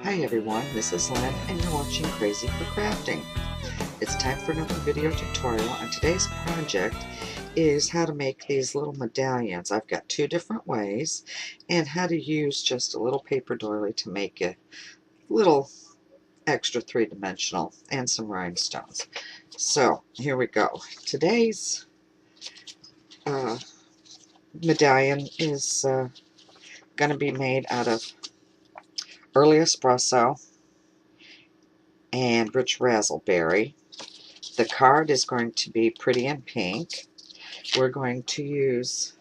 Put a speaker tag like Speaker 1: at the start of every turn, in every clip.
Speaker 1: Hi everyone, this is Lynn and you're watching Crazy for Crafting. It's time for another video tutorial, and today's project is how to make these little medallions. I've got two different ways, and how to use just a little paper doily to make a little extra three-dimensional and some rhinestones. So here we go. Today's medallion is going to be made out of early espresso and rich raspberry. The card is going to be pretty in pink. We're going to use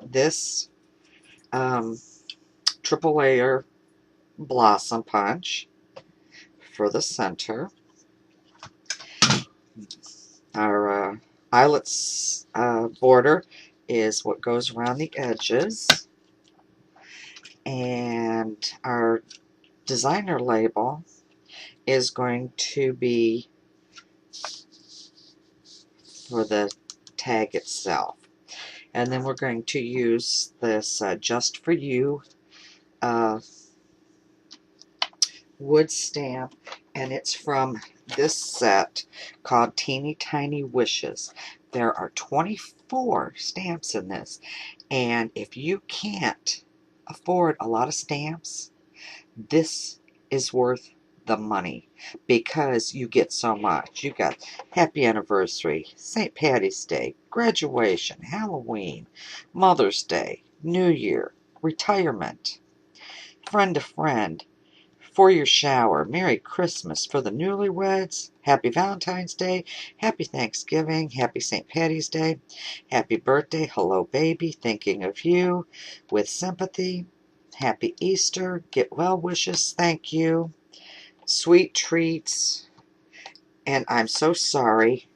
Speaker 1: this triple layer blossom punch for the center. Our eyelets border is what goes around the edges. And our designer label is going to be for the tag itself. And then we're going to use this Just For You wood stamp, and it's from this set called Teeny Tiny Wishes. There are 24 stamps in this, and if you can't afford a lot of stamps, this is worth the money because you get so much. You got Happy Anniversary, St. Patty's Day, Graduation, Halloween, Mother's Day, New Year, Retirement, Friend to Friend, For Your Shower, Merry Christmas for the newlyweds, Happy Valentine's Day, Happy Thanksgiving, Happy St. Patty's Day, Happy Birthday, Hello Baby, Thinking of You, With Sympathy, Happy Easter, Get Well Wishes, Thank You, Sweet Treats, and I'm So Sorry,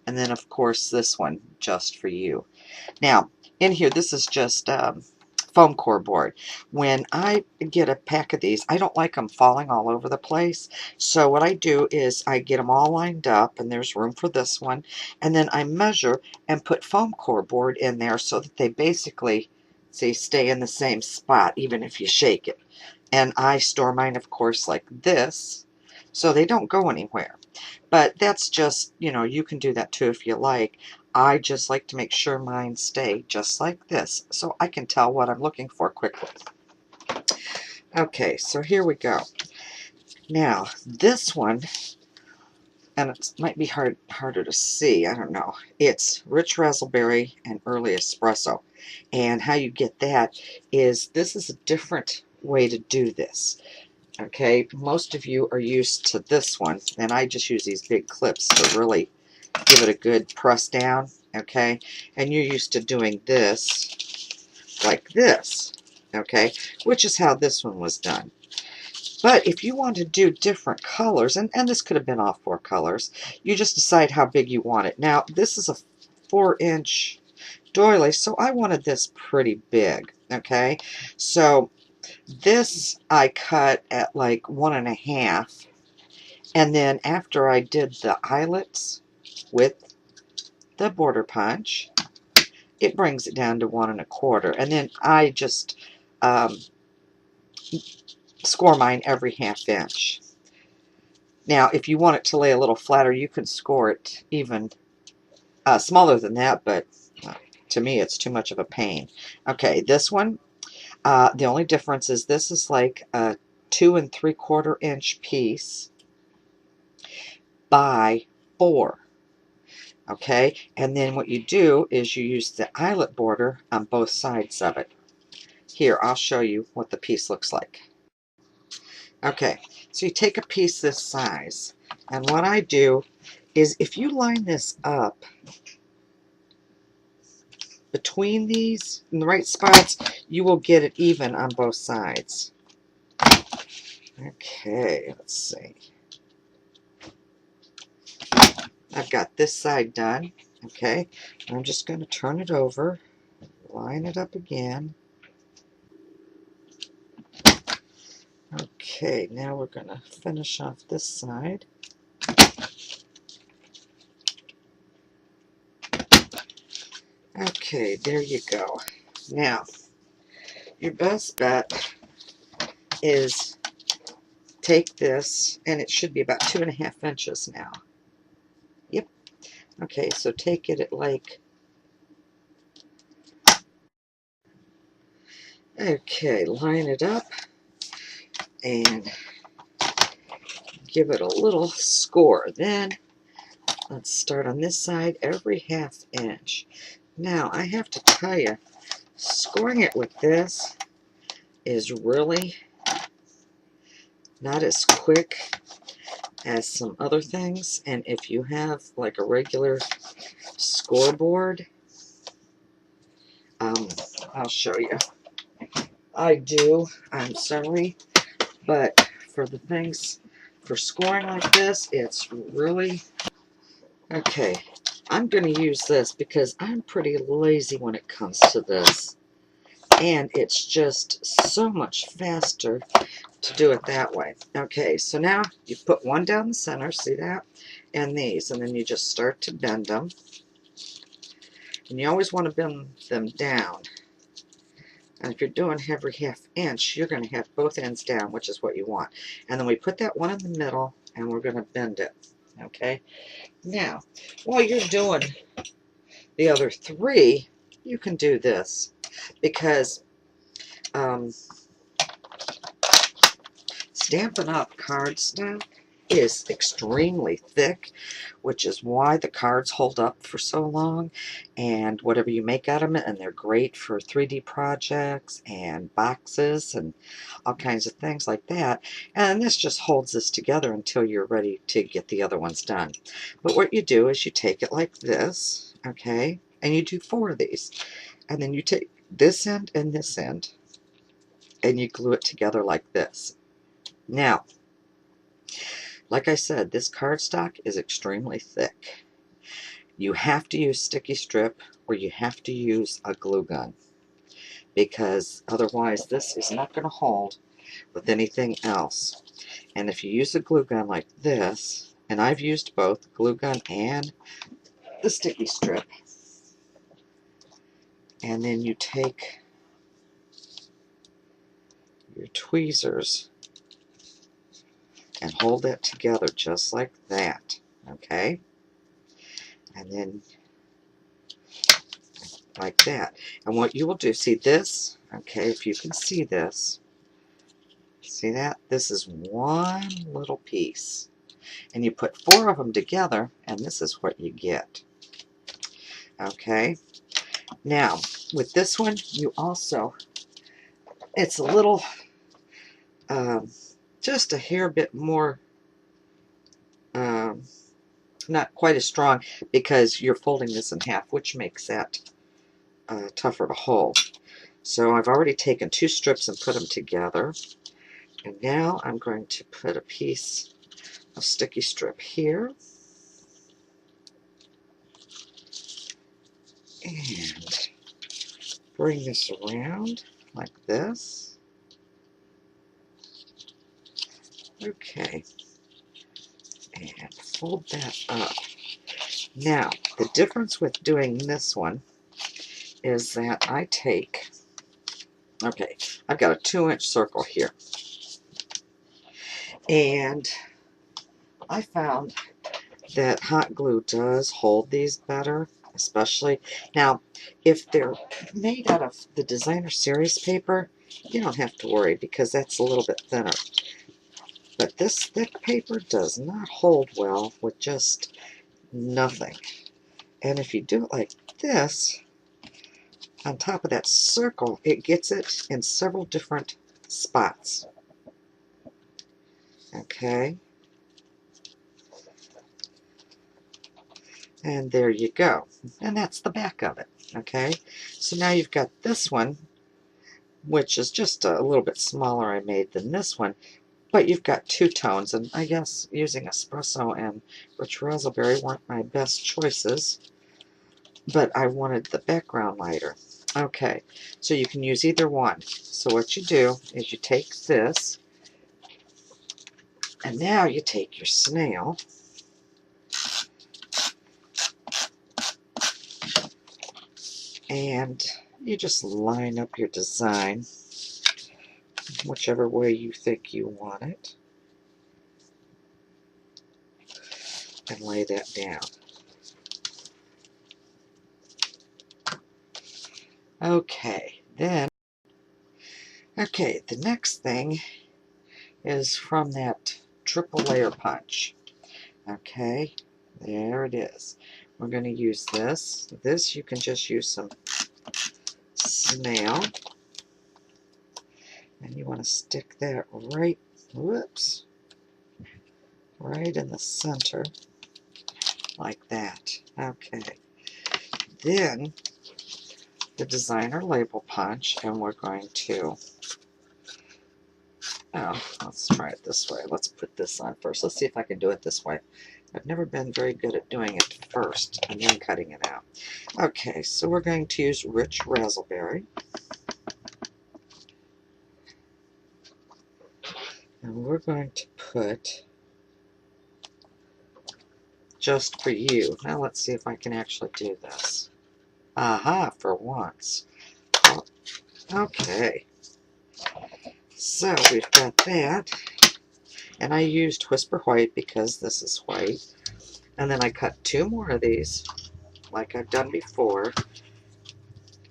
Speaker 1: and then of course this one, Just For You. Now, in here, this is just foam core board. When I get a pack of these, I don't like them falling all over the place. So what I do is I get them all lined up, and there's room for this one, and then I measure and put foam core board in there so that they basically, see, stay in the same spot even if you shake it. And I store mine, of course, like this, so they don't go anywhere. But that's just, you can do that too if you like. I just like to make sure mine stay just like this, so I can tell what I'm looking for quickly. Okay, so here we go. Now, this one, and it might be harder to see, I don't know. It's rich raspberry and early espresso. And how you get that is, this is a different way to do this. Okay, most of you are used to this one, and I just use these big clips to really give it a good press down, okay? And you're used to doing this like this, okay? Which is how this one was done. But if you want to do different colors, and this could have been all 4 colors, you just decide how big you want it. Now, this is a 4-inch doily, so I wanted this pretty big, okay? So this I cut at like 1.5, and then after I did the eyelets with the border punch, it brings it down to 1.25, and then I just score mine every 1/2 inch. Now, if you want it to lay a little flatter, you can score it even smaller than that, but to me it's too much of a pain. Okay, this one, the only difference is this is like a 2 3/4 inch piece by 4. Okay, and then what you do is you use the eyelet border on both sides of it. Here, I'll show you what the piece looks like. Okay, so you take a piece this size, and what I do is, if you line this up between these in the right spots, you will get it even on both sides. Okay, let's see. I've got this side done. Okay, I'm just going to turn it over, line it up again. Okay, now we're going to finish off this side. Okay, there you go. Now, your best bet is take this, and it should be about 2.5 inches now. Yep. Okay, so take it at like, okay, line it up and give it a little score. Then let's start on this side, every 1/2 inch. Now, I have to tell you, scoring it with this is really not as quick as some other things. And if you have like a regular scoreboard, I'll show you. I do. I'm sorry. But for the things, for scoring like this, it's really... Okay, I'm going to use this because I'm pretty lazy when it comes to this. And it's just so much faster to do it that way. Okay, so now you put one down the center, see that? And these, and then you just start to bend them. And you always want to bend them down. And if you're doing every 1/2 inch, you're going to have both ends down, which is what you want. And then we put that one in the middle, and we're going to bend it. Okay? Now, while you're doing the other 3, you can do this. Because Stampin' Up! Cardstock is extremely thick, which is why the cards hold up for so long, and whatever you make out of it, and they're great for 3D projects and boxes and all kinds of things like that. And this just holds this together until you're ready to get the other ones done. But what you do is you take it like this, okay, and you do 4 of these, and then you take this end and this end, and you glue it together like this. Now, like I said, this cardstock is extremely thick. You have to use sticky strip or you have to use a glue gun, because otherwise this is not going to hold with anything else. And if you use a glue gun like this, and I've used both the glue gun and the sticky strip, and then you take your tweezers and hold it together just like that, okay? And then like that. And what you will do, see this, okay, if you can see this, see that? This is one little piece. And you put 4 of them together, and this is what you get. Okay? Now, with this one, you also, it's a little, just a hair bit more, not quite as strong, because you're folding this in half, which makes that tougher to hold. So I've already taken 2 strips and put them together. And now I'm going to put a piece of sticky strip here. And bring this around like this. Okay. And fold that up. Now, the difference with doing this one is that I take, okay, I've got a 2-inch circle here. And I found that hot glue does hold these better, especially. Now, if they're made out of the designer series paper, you don't have to worry because that's a little bit thinner. But this thick paper does not hold well with just nothing. And if you do it like this, on top of that circle, it gets it in several different spots. Okay? And there you go. And that's the back of it. Okay? So now you've got this one, which is just a little bit smaller I made than this one, but you've got 2 tones, and I guess using espresso and rich raspberry weren't my best choices, but I wanted the background lighter. Okay, so you can use either one. So what you do is you take this, and now you take your snail, and you just line up your design whichever way you think you want it. and lay that down. Okay, then, okay, the next thing is from that triple layer punch. Okay, there it is. We're going to use this. This you can just use some snail. And you want to stick that right, whoops, right in the center, like that. Okay. Then the designer label punch, and we're going to, oh, let's try it this way. Let's put this on first. Let's see if I can do it this way. I've never been very good at doing it first and then cutting it out. Okay, so we're going to use rich raspberry. And we're going to put just for you. Now let's see if I can actually do this. Aha, for once. Okay. So we've got that. And I used Whisper White because this is white. And then I cut 2 more of these, like I've done before,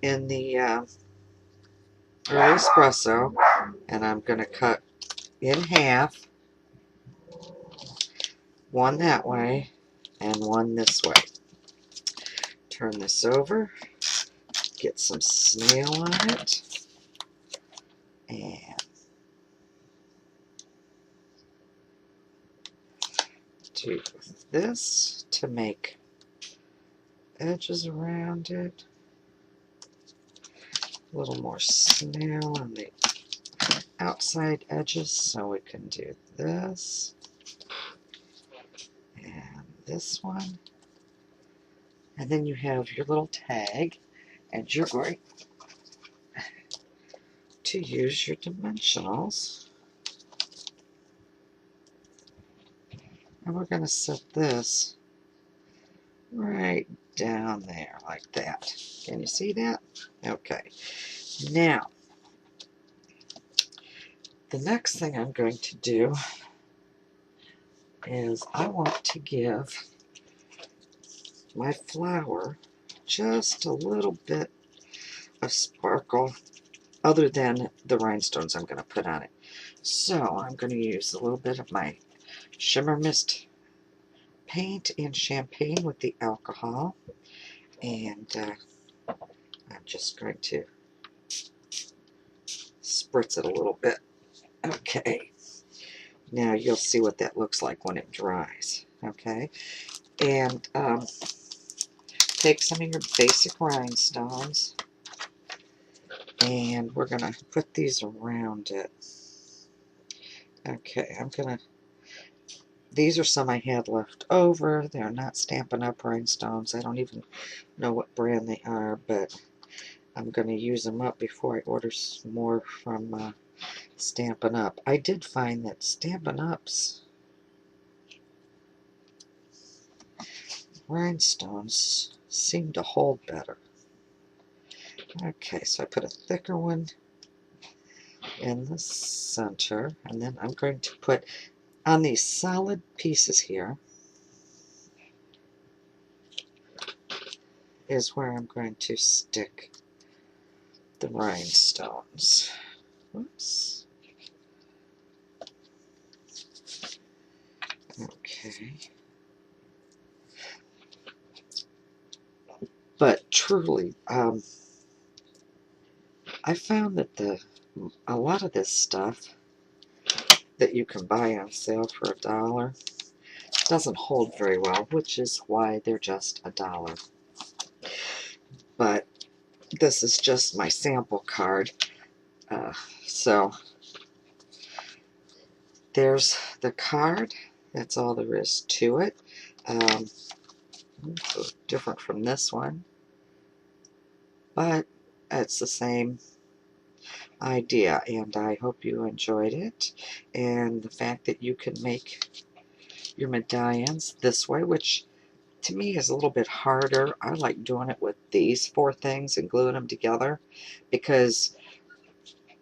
Speaker 1: in the early espresso. And I'm going to cut in half, one that way and one this way. Turn this over, get some snail on it, and do this to make edges around it. A little more snail on the outside edges, so we can do this and this one. And then you have your little tag, and you're going to use your dimensionals. And we're going to set this right down there like that. Can you see that? Okay. Now, the next thing I'm going to do is I want to give my flower just a little bit of sparkle other than the rhinestones I'm going to put on it. So I'm going to use a little bit of my Shimmer Mist paint and champagne with the alcohol, and I'm just going to spritz it a little bit. Okay, now you'll see what that looks like when it dries. Okay, and take some of your basic rhinestones, and we're going to put these around it. Okay, these are some I had left over. They're not Stampin' Up! Rhinestones. I don't even know what brand they are, but I'm going to use them up before I order some more from Stampin' Up! I did find that Stampin' Up's rhinestones seem to hold better. Okay, so I put a thicker one in the center, and then I'm going to put on these solid pieces here is where I'm going to stick the rhinestones. Whoops. Okay. But truly, I found that a lot of this stuff that you can buy on sale for $1 doesn't hold very well, which is why they're just $1. But this is just my sample card. So there's the card. That's all there is to it. Different from this one, but it's the same idea, and I hope you enjoyed it. And the fact that you can make your medallions this way, which to me is a little bit harder. I like doing it with these 4 things and gluing them together, because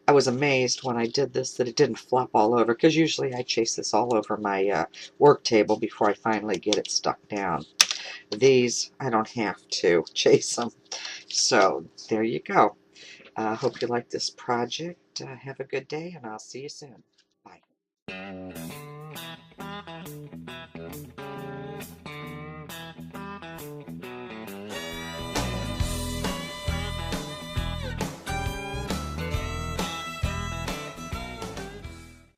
Speaker 1: I was amazed when I did this that it didn't flop all over, because usually I chase this all over my work table before I finally get it stuck down. These, I don't have to chase them. So there you go. Hope you like this project. Have a good day, and I'll see you soon. Bye.